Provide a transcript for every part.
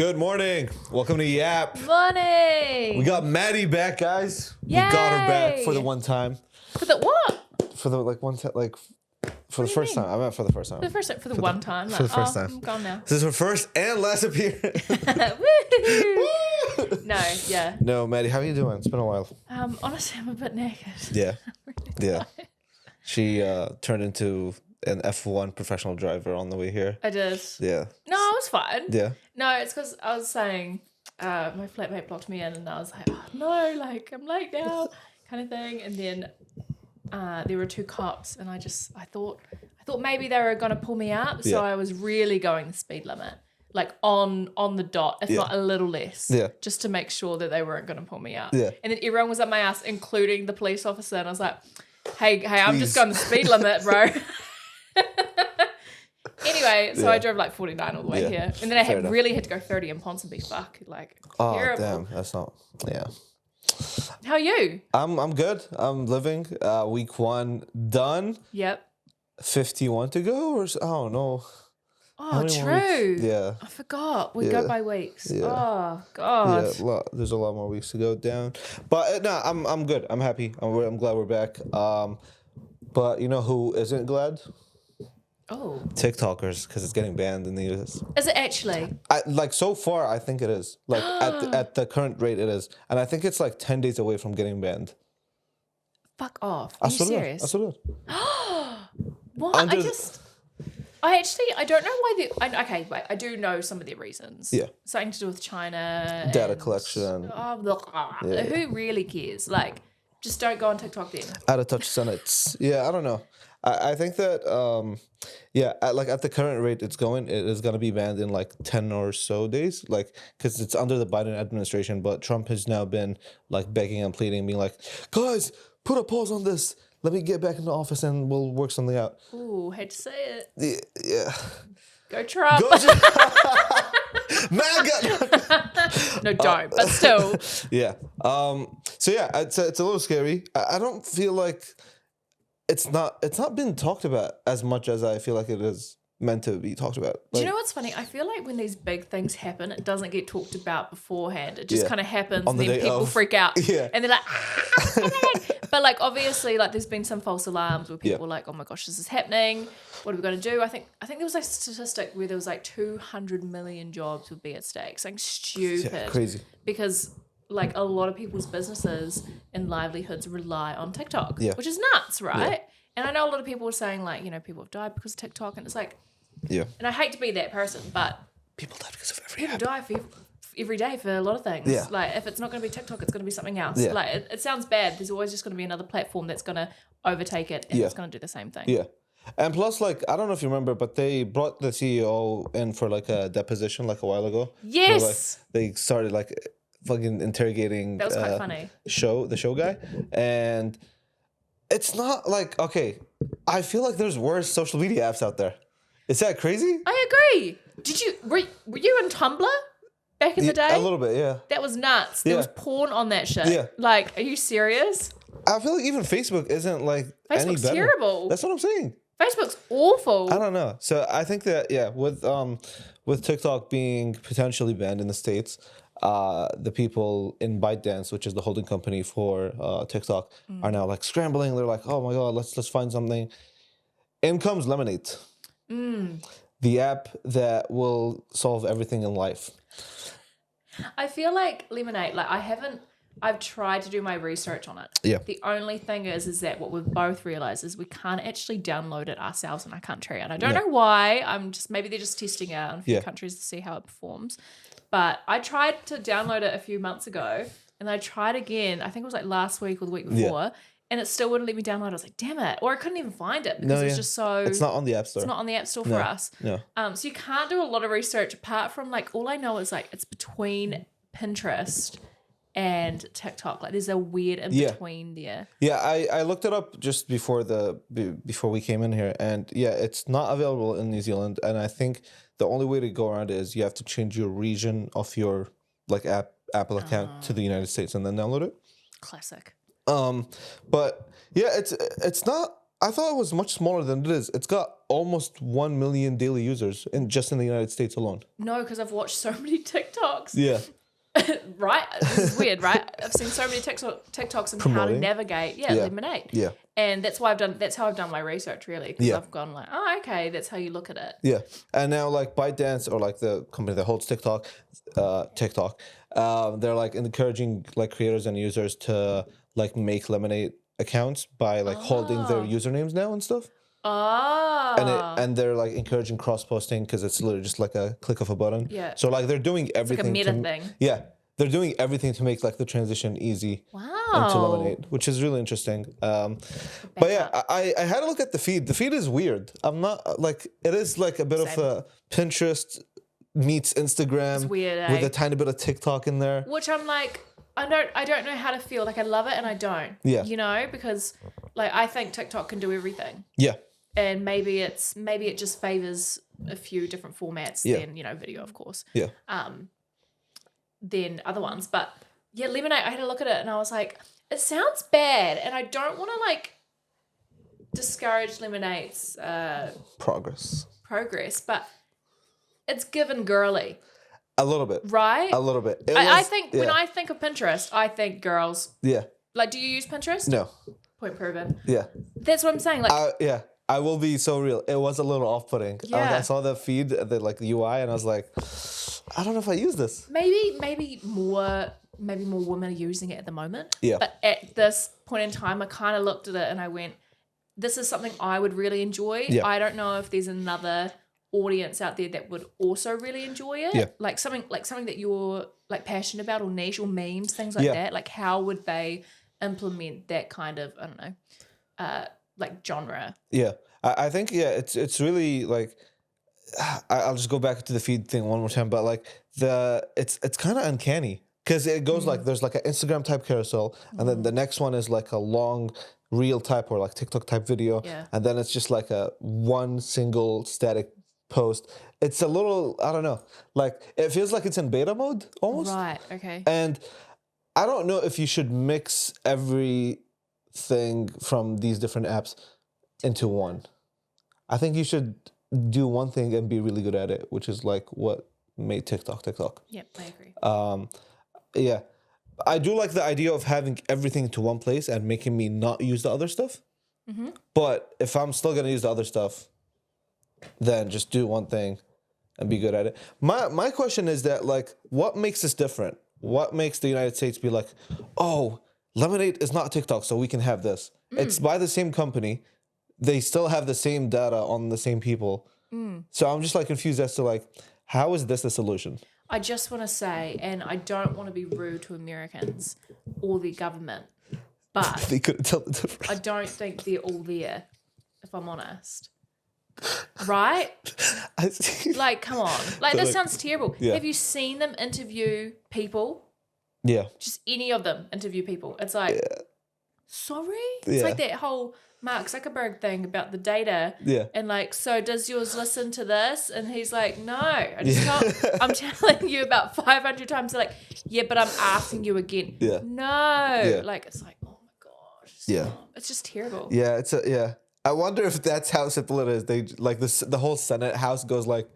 Good morning. Welcome to Yap. Morning. We got Maddie back, guys. Yay. We got her back for the one time. For the what? For the one time, for the first time. I meant for the first time. For the one time. For the first time. I'm gone now. This is her first and last appearance. Woo-hoo. No, yeah. No, Maddie, how are you doing? It's been a while. Honestly, I'm a bit naked. Yeah. Really Yeah. tired. She turned into an F1 professional driver on the way here. I did. Yeah. No, I was fine. Yeah. No, it's because I was saying my flatmate blocked me in and I was like, oh, no, like I'm late now kind of thing. And then there were two cops and I thought maybe they were going to pull me out. So I was really going the speed limit, like on the dot, if not a little less, just to make sure that they weren't going to pull me out. Yeah. And then everyone was at my ass, including the police officer. And I was like, hey, I'm just going the speed limit, bro. Anyway, so I drove like 49 all the way here. And then I really had to go 30 in Ponsonby. Fuck, like, terrible. Damn. That's not, How are you? I'm good. I'm living. Week 1 done. Yep. 51 to go, or I don't know. Oh, true. Yeah. I forgot. We go by weeks. Yeah. Oh, God. Yeah, there's a lot more weeks to go down. But no, I'm good. I'm happy. I'm glad we're back. But you know who isn't glad? Oh. TikTokers, because it's getting banned in the US. Is it actually? So far, I think it is. Like at the current rate, it is, and I think it's like 10 days away from getting banned. Fuck off. Are you serious? Absolutely. What? I don't know why okay, wait, I do know some of their reasons. Yeah. Something to do with China. Data collection. Who really cares? Like, just don't go on TikTok then. Out of touch senates. Yeah, I don't know. I think that, at the current rate it is going to be banned in like 10 or so days, like, because it's under the Biden administration, but Trump has now been like begging and pleading, being like, guys, put a pause on this. Let me get back into office and we'll work something out. Ooh, hate to say it. Yeah. Go Trump. MAGA! No, don't, but still. Yeah. So yeah, it's a little scary. I don't feel like it's not been talked about as much as I feel like it is meant to be talked about. Do you know what's funny? I feel like when these big things happen, it doesn't get talked about beforehand. It just kind of happens, and then people freak out, and they're like, But like obviously, like there's been some false alarms where people were like, oh my gosh, this is happening. What are we going to do? I think there was like a statistic where there was like 200 million jobs would be at stake. Something stupid, crazy. Because like a lot of people's businesses and livelihoods rely on TikTok, which is nuts, right? Yeah. And I know a lot of people were saying like, people have died because of TikTok, and it's like, and I hate to be that person, but people die because of people die every day for a lot of things. Yeah. Like if it's not going to be TikTok, it's going to be something else. Yeah. Like it sounds bad. There's always just going to be another platform that's going to overtake it and it's going to do the same thing. Yeah. And plus, like, I don't know if you remember, but they brought the CEO in for like a deposition like a while ago. Yes. They started like fucking interrogating. That was quite funny. The show guy, and it's not like, okay, I feel like there's worse social media apps out there. Is that crazy? I agree. Were you on Tumblr back in the day? A little bit, yeah. That was nuts. There was porn on that shit. Yeah. Like, are you serious? I feel like even Facebook isn't like any better. Terrible. That's what I'm saying. Facebook's awful. I don't know. So I think that with TikTok being potentially banned in the States, the people in ByteDance, which is the holding company for TikTok, are now like scrambling. They're like, oh my God, let's find something. In comes Lemon8. The app that will solve everything in life. I feel like Lemon8, like I've tried to do my research on it. Yeah. The only thing is that what we've both realized is we can't actually download it ourselves in our country. And I don't know why. Maybe they're just testing it out in a few countries to see how it performs. But I tried to download it a few months ago and I tried again, I think it was like last week or the week before, and it still wouldn't let me download. I was like, damn it. Or I couldn't even find it because it's just so... It's not on the App Store. It's not on the App Store for us. No. So you can't do a lot of research apart from like, all I know is like it's between Pinterest and TikTok. Like there's a weird in between there. Yeah, I looked it up just before we came in here, and it's not available in New Zealand, and I think the only way to go around it is you have to change your region of your like Apple account to the United States and then download it. Classic. But yeah, it's not I thought it was much smaller than it is. It's got almost 1 million daily users just in the United States alone. No, because I've watched so many TikToks. Yeah. Right? This is weird, right? I've seen so many TikToks on how to navigate. Yeah, Lemon8. Yeah. And that's how I've done my research, really. Because I've gone like, oh, okay, that's how you look at it. Yeah. And now like ByteDance, or like the company that holds TikTok, they're like encouraging like creators and users to like make Lemon8 accounts by like holding their usernames now and stuff. Oh. And they're like encouraging cross posting because it's literally just like a click of a button. Yeah. So like they're doing everything. It's like a meta thing. Yeah. They're doing everything to make like the transition easy into Lemon8, which is really interesting. But yeah, I had a look at the feed. The feed is weird. I'm not like, it is like a bit of a Pinterest meets Instagram. It's weird, with a tiny bit of TikTok in there. Which I'm like, I don't know how to feel. Like I love it and I don't. Yeah. You know, because like I think TikTok can do everything. Yeah. And maybe it just favors a few different formats than, you know, video, of course. Yeah. Than other ones. But yeah, Lemon8, I had a look at it and I was like, it sounds bad. And I don't want to like discourage Lemon8's progress, but it's given girly. A little bit. Right? A little bit. I think when I think of Pinterest, I think girls. Yeah. Like, do you use Pinterest? No. Point proven. Yeah. That's what I'm saying. Like, yeah. I will be so real. It was a little off-putting. Yeah. I saw the feed, the UI, and I was like, I don't know if I use this. Maybe more women are using it at the moment. Yeah. But at this point in time, I kind of looked at it and I went, this is something I would really enjoy. Yeah. I don't know if there's another audience out there that would also really enjoy it. Yeah. Like something that you're like passionate about, or niche, or memes, things like that. Like how would they implement that kind of, I don't know, like genre? Yeah. I think it's really like, I'll just go back to the feed thing one more time, but like it's kind of uncanny because it goes like there's like an Instagram type carousel, and then the next one is like a long reel type or like TikTok type video, and then it's just like a one single static post. It's a little, I don't know, like it feels like it's in beta mode almost. Right. Okay. And I don't know if you should mix everything from these different apps into one. I think you should do one thing and be really good at it, which is like what made TikTok. Yep, I agree. Yeah. I do like the idea of having everything to one place and making me not use the other stuff. Mm-hmm. But if I'm still going to use the other stuff, then just do one thing and be good at it. My question is that, like, what makes this different? What makes the United States be like, oh, Lemon8 is not TikTok, so we can have this. It's by the same company. They still have the same data on the same people. So I'm just like confused as to like, how is this the solution? I just want to say, and I don't want to be rude to Americans or the government, but They couldn't tell the difference. I don't think they're all there, if I'm honest. Right? Like, come on. Like, this sounds terrible. Yeah. Have you seen them interview people? Yeah. Just any of them interview people. It's like, sorry? It's like that whole Mark Zuckerberg thing about the data. Yeah. And like, so does yours listen to this? And he's like, no. I'm telling you about 500 times. They're like, yeah, but I'm asking you again. Yeah. No. Yeah. Like, it's like, oh my gosh. Yeah. It's just terrible. Yeah. I wonder if that's how simple it is. They like this. The whole Senate House goes like,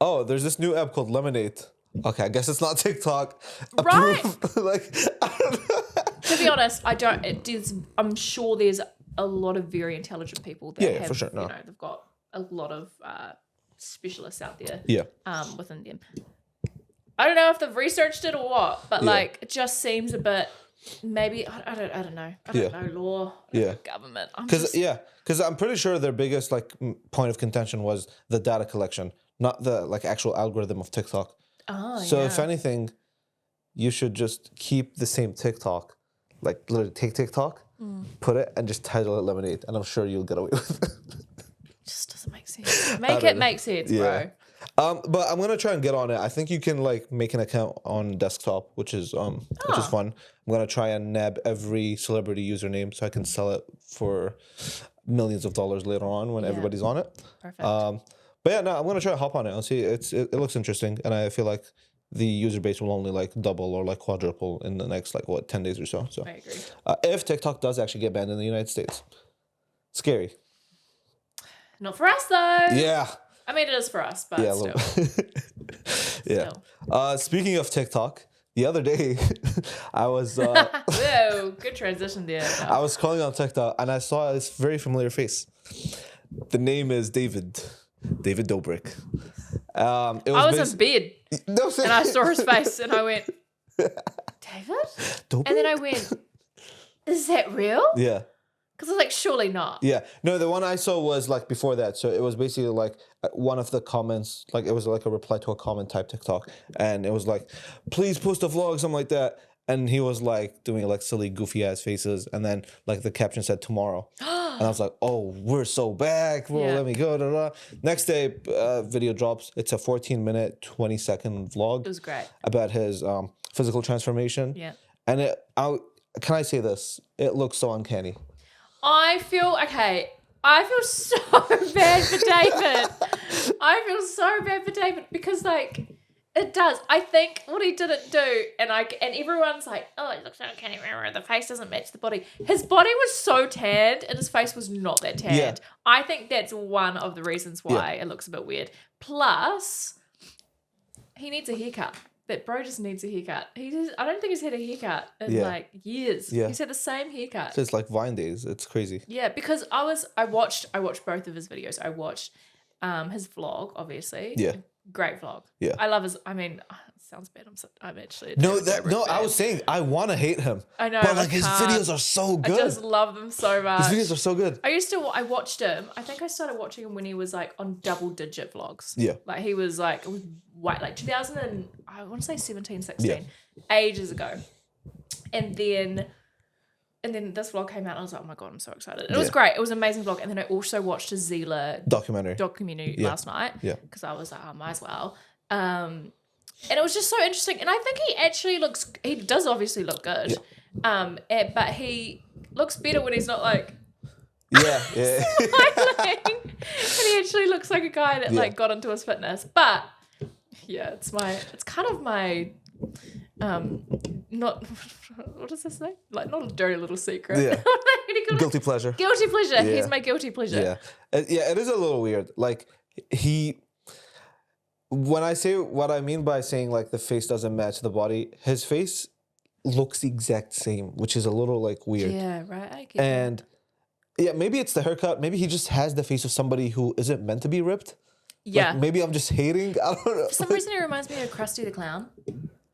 oh, there's this new app called Lemon8. Okay, I guess it's not TikTok. Right. Like, I don't know. To be honest, I'm sure there's a lot of very intelligent people that have, for sure. No. you know, they've got a lot of specialists out there. Yeah. Within them. I don't know if they've researched it or what, but like it just seems a bit. Maybe I don't know. I don't know law. Government. Because I'm pretty sure their biggest like point of contention was the data collection, not the like actual algorithm of TikTok. Oh, so if anything, you should just keep the same TikTok, like literally take TikTok, put it, and just title it Lemon8, and I'm sure you'll get away with it. Just doesn't make sense. Make it make sense, bro. But I'm gonna try and get on it. I think you can like make an account on desktop, which is fun. I'm gonna try and nab every celebrity username so I can sell it for millions of dollars later on when everybody's on it. Perfect. But yeah, no, I'm gonna try to hop on it. I'll see. It looks interesting, and I feel like the user base will only like double or like quadruple in the next like 10 days or so. So I agree. If TikTok does actually get banned in the United States, Scary. Not for us though. Yeah. I mean, it is for us, but Yeah. still. Yeah. Still. Speaking of TikTok, the other day I was Whoa, good transition there. I was scrolling on TikTok and I saw this very familiar face. The name is David Dobrik. It I was in bed No, and I saw his face and I went, David? Dobrik? And then I went, is that real? Yeah. Because I was like, surely not. Yeah. No, the one I saw was like before that. So it was basically like one of the comments, like it was like a reply to a comment type TikTok. And it was like, please post a vlog, something like that. And he was like doing like silly, goofy ass faces. And then like the caption said tomorrow. And I was like, oh, we're so back. Bro, Yeah. let me go. Da, da. Next day, video drops. It's a 14-minute, 20-second vlog. It was great. About his physical transformation. Yeah. And can I say this? It looks so uncanny. I feel so bad for David. I feel so bad for David because like it does. I think what he didn't do, and everyone's like, oh, it looks so uncanny. The face doesn't match the body. His body was so tanned, and his face was not that tanned. Yeah. I think that's one of the reasons why it looks a bit weird. Plus, he needs a haircut. That bro just needs a haircut. I don't think he's had a haircut in like years. Yeah. He's had the same haircut. So it's like Vine days. It's crazy. Yeah, because I watched both of his videos. I watched his vlog, obviously. Yeah. Great vlog. Yeah. I love his. I mean, it sounds bad. I'm actually a No, David Dobrik I fan. was saying I want to hate him. I know, but I like his can't. videos are so I good. just love them so much. His videos are so good. I watched him. I think I started watching him when he was like on double-digit vlogs. Yeah. Like he was like, it was like 2000 and I want to say 17, 16, Yeah. ages ago. And then this vlog came out and I was like, oh my God, I'm so excited. And it was Yeah. great. It was an amazing vlog. And then I also watched a Zila Documentary. last night. Yeah. Because I was like, oh, might as well. And it was just so interesting. And I think he does obviously look good. Yeah. But he looks better when he's not like Yeah. Yeah. smiling. And he actually looks like a guy that like got into his fitness. But yeah, it's kind of my not what does this say? Like not a dirty little secret. Yeah. What do you call it? Guilty pleasure. Guilty pleasure. Yeah. He's my guilty pleasure. Yeah. Yeah, it is a little weird. Like when I say what I mean by saying like the face doesn't match the body, his face looks the exact same, which is a little like weird. Yeah, right. I get And yeah, maybe it's the haircut. Maybe he just has the face of somebody who isn't meant to be ripped. yeah. Like, maybe I'm just hating. I don't know. For some reason, he reminds me of Krusty the Clown.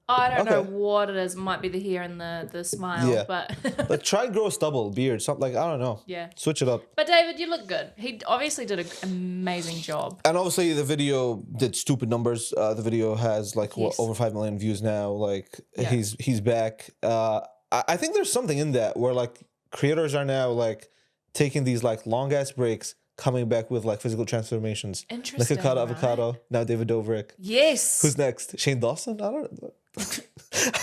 I don't know Okay. what it is. It might be the hair and the smile, Yeah. but Like try and grow a stubble, beard, something like I don't know. yeah. Switch it up. But David, you look good. He obviously did an amazing job. And obviously the video did stupid numbers. The video has like Yes. over 5 million views now. Like Yeah. he's back. I think there's something in that where like creators are now like taking these like long ass breaks, coming back with like physical transformations. Interesting, Like Akata right? Avocado, now David Dobrik. Yes. Who's next? Shane Dawson? I don't know.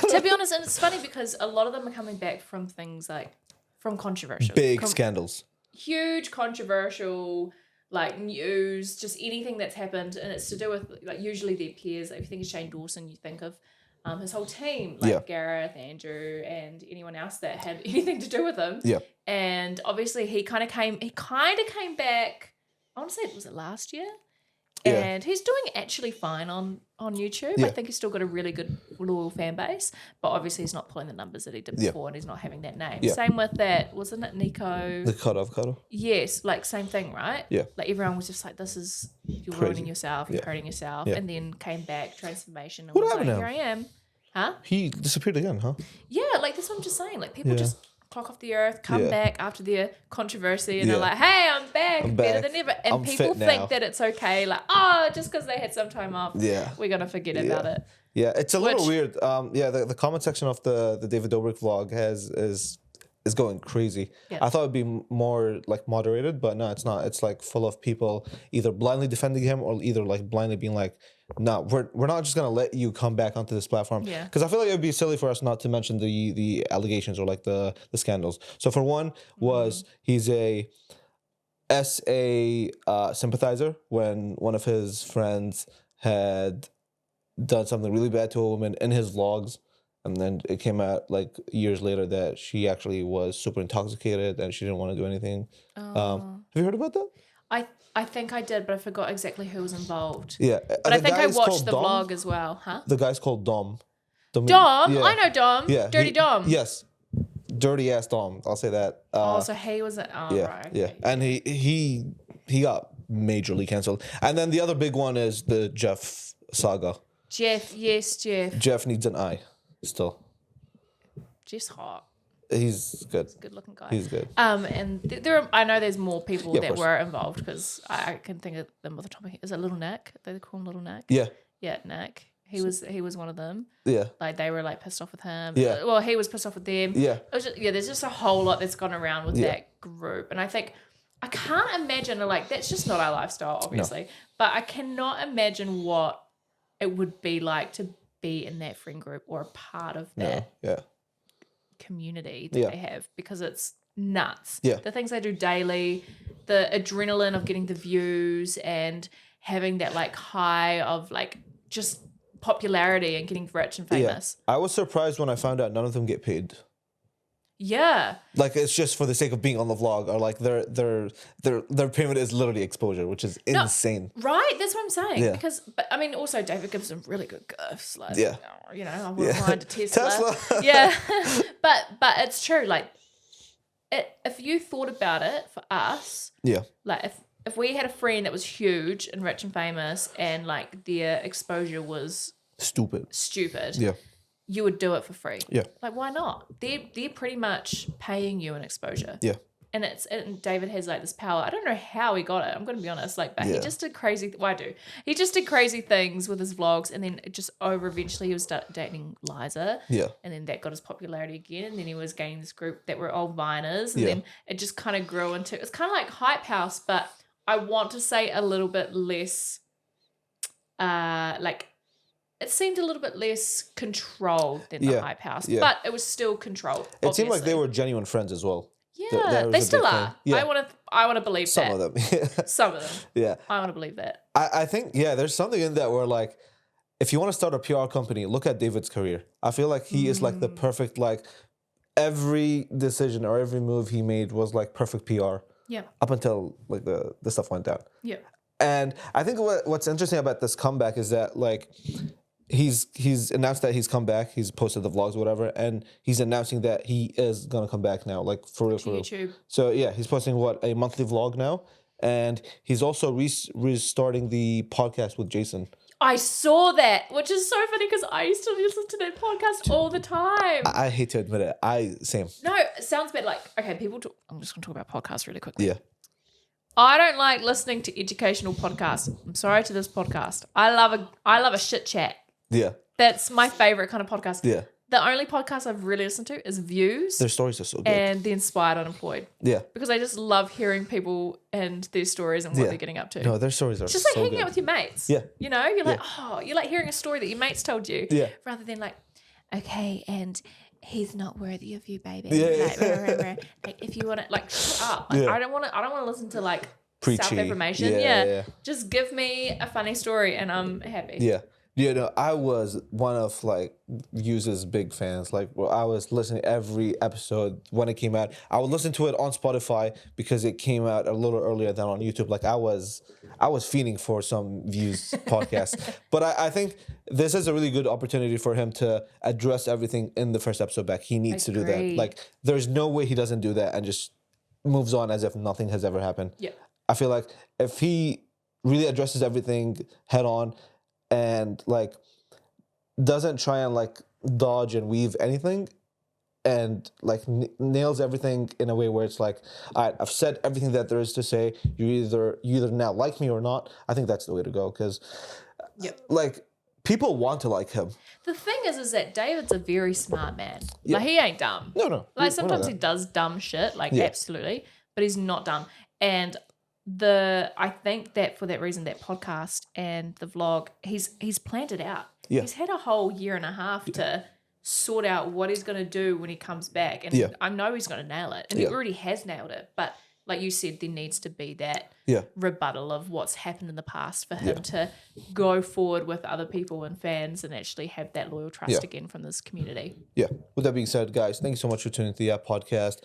To be honest, and it's funny because a lot of them are coming back from things like from controversial, Big scandals. huge controversial like news, just anything that's happened, and it's to do with like usually their peers. Like, if you think of Shane Dawson, you think of his whole team, like Yeah. Gareth, Andrew, and anyone else that had anything to do with him. Yeah. And obviously he kind of came back. I want to say was it last year? Yeah. And he's doing actually fine on YouTube. Yeah. I think he's still got a really good loyal fan base, but obviously he's not pulling the numbers that he did Yeah. before, and he's not having that name. Yeah. Same with that, wasn't it Nico? The Akata Avocado. Yes, like same thing, right? Yeah. Like everyone was just like, "This is you're Crazy. ruining yourself, you're Yeah. hurting yourself," Yeah. and then came back transformation and What was like, happened to "Here I am." Huh? He disappeared again, huh? Yeah, like that's what I'm just saying. Like people Yeah. just clock off the earth, come Yeah. back after their controversy, and they're Yeah. like, "Hey, I'm back, I'm better back. than ever." And I'm people fit think now. that it's okay, like, oh, just because they had some time off, Yeah. we're gonna forget about it. Yeah, it's a little Which- weird. Yeah, the comment section of the David Dobrik vlog is going crazy. Yeah. I thought it'd be more like moderated, but no, it's not. It's like full of people either blindly defending him or either like blindly being like, "No, we're not just gonna let you come back onto this platform." Yeah. Because I feel like it would be silly for us not to mention the allegations or like the scandals. So for one, was he's a SA sympathizer when one of his friends had done something really bad to a woman in his vlogs, And then it came out like years later that she actually was super intoxicated and she didn't want to do anything. Have you heard about that? I think I did, but I forgot exactly who was involved. Yeah. But I think I watched the vlog as well, huh? The guy's called Dom. Dom? Yeah. I know Dom. Yeah. Dirty Dom. Yes. Dirty ass Dom. I'll say that. So he was... Oh, yeah, right. Okay. Yeah. And he got majorly cancelled. And then the other big one is the Jeff saga. Jeff. Jeff needs an eye still. Jeff's hot. He's good. He's a good-looking guy. He's good. And I know there's more people that course. were involved because I can think of them off the top of my head. Is it Little Nick? They call him Little Nick? Yeah. Yeah, Nick. He was one of them. Yeah. Like they were like pissed off with him. Yeah. Well, he was pissed off with them. Yeah. It was just, there's just a whole lot that's gone around with that group. And I think I can't imagine like that's just not our lifestyle, obviously. No. But I cannot imagine what it would be like to be in that friend group or a part of that community that they have, because it's nuts. Yeah. The things they do daily, the adrenaline of getting the views and having that like high of like just popularity and getting rich and famous. Yeah. I was surprised when I found out none of them get paid. Yeah. Like it's just for the sake of being on the vlog, or like their payment is literally exposure, which is insane. Right? That's what I'm saying. Yeah. because but I mean also David gives them really good gifts. Like you know, I wouldn't mind a Tesla. Yeah. but it's true. Like if you thought about it for us, like if we had a friend that was huge and rich and famous and like their exposure was stupid. Yeah. You would do it for free. Yeah. Like, why not? They're pretty much paying you an exposure. Yeah. And David has like this power. I don't know how he got it. I'm going to be honest. Like, but he just did crazy. Well, I do. He just did crazy things with his vlogs, and then it just eventually he was dating Liza. Yeah. And then that got his popularity again. And then he was gaining this group that were all Viners. And then it just kind of grew into, it's kind of like Hype House, but I want to say a little bit less, like, it seemed a little bit less controlled than the Hype House, but it was still controlled. It seemed like they were genuine friends as well. Yeah, they still are. Yeah. I want to believe some that. of them. Some of them. Yeah. I want to believe that. I think, there's something in that where like, if you want to start a PR company, look at David's career. I feel like he is like the perfect, like every decision or every move he made was like perfect PR. Yeah. Up until like the stuff went down. Yeah. And I think what's interesting about this comeback is that like, he's announced that he's come back. He's posted the vlogs, whatever, and he's announcing that he is gonna come back now, like for real. YouTube. So he's posting a monthly vlog now, and he's also restarting the podcast with Jason. I saw that, which is so funny because I used to listen to that podcast all the time. I hate to admit it. Same. No, it sounds bad. Like, okay, I'm just gonna talk about podcasts really quickly. Yeah. I don't like listening to educational podcasts. I'm sorry to this podcast. I love a shit chat. Yeah. That's my favorite kind of podcast. Yeah. The only podcast I've really listened to is Views. Their stories are so good. And The Inspired Unemployed. Yeah. Because I just love hearing people and their stories and what they're getting up to. No, their stories are so good. It's just like hanging out with your mates. Yeah. You know, you're like, you like hearing a story that your mates told you. Yeah. Rather than like, okay, and he's not worthy of you, baby. Yeah. Like if you want to, like, shut up. Like, I don't want to listen to like preachy self-information. Yeah. Just give me a funny story and I'm happy. Yeah. You know, I was one of like Views's big fans. Like, I was listening to every episode when it came out. I would listen to it on Spotify because it came out a little earlier than on YouTube. Like, I was feeding for some Views podcast. But I think this is a really good opportunity for him to address everything in the first episode back. He needs to do that. Like, there's no way he doesn't do that and just moves on as if nothing has ever happened. Yeah. I feel like if he really addresses everything head on, and like doesn't try and like dodge and weave anything, and like nails everything in a way where it's like, all right, I've said everything that there is to say. You either now like me or not. I think that's the way to go, because like people want to like him. The thing is that David's a very smart man. Yeah. Like, he ain't dumb. No. Like, sometimes he does dumb shit, like absolutely, but he's not dumb. And I think that for that reason, that podcast and the vlog, he's planned it out. Yeah. He's had a whole year and a half to sort out what he's going to do when he comes back. And I know he's going to nail it. And he already has nailed it. But like you said, there needs to be that Yeah. rebuttal of what's happened in the past for him to go forward with other people and fans and actually have that loyal trust again from this community. Yeah. With that being said, guys, thank you so much for tuning to the App Podcast.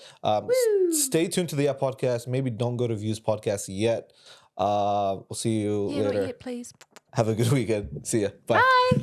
Stay tuned to the App Podcast. Maybe don't go to Views Podcast yet. We'll see you later. Not yet, please. Have a good weekend. See ya. Bye. Bye.